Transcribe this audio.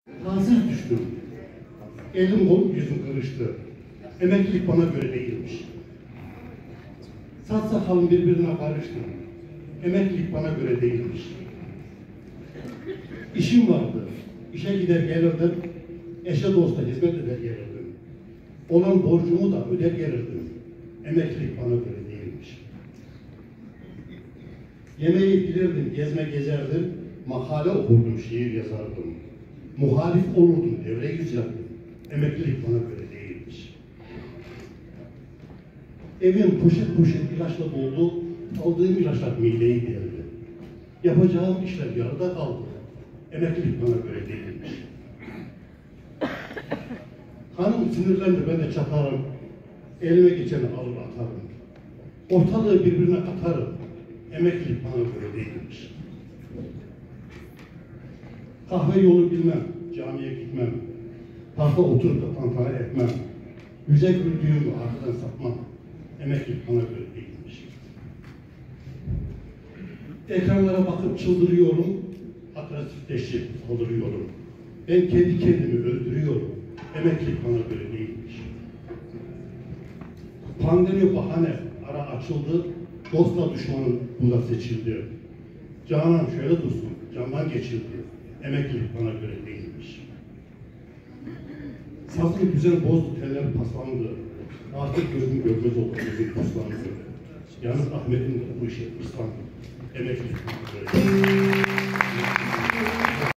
Halsiz düştüm. Elim kolum yüzüm kırıştı. Emeklilik bana göre değilmiş. Saç sakalım birbirine karıştı. Emeklilik bana göre değilmiş. İşim vardı. İşe gider gelirdim. Eşe dosta hizmet eder gelirdim. Olan borcumu da öder gelirdim. Emeklilik bana göre değilmiş. Yemeği bilirdim, gezme gezerdim. Makale okurdum, şiir yazardım. Muhalif olurdum, devre yüzerdim. Emeklilik bana göre değilmiş. Evim poşet poşet ilaçla doldu. Aldığım ilaçlar mideyi deldi. Yapacağım işler yarıda kaldı. Emeklilik bana göre değilmiş. Hanım sinirlendi, ben de çatarım. Elime geçeni alır atarım. Ortalığı birbirine katarım. Emeklilik bana göre değilmiş. Kahve yolu bilmem, camiye gitmem. Parkta oturup da tantana etmem. Yüze güldüğümü arkadan sapmam. Emeklilik bana göre değilmiş. Ekranlara bakıp çıldırıyorum. Agresifleşip saldırıyorum. Ben kendi kendimi öldürüyorum. Emeklilik bana göre değilmiş. Pandemi bahane, ara açıldı. Dostla düşmanın buna seçildi. Canan şöyle dursun, candan geçildi. Emeklilik bana göre değilmiş. Sazın düzen bozdu, teller paslandı. Artık gözüm görmez oldu, gözüm paslandı. Yalnız Ahmet'in de bu işe ıslandı. Emeklilik bana göre değilmiş.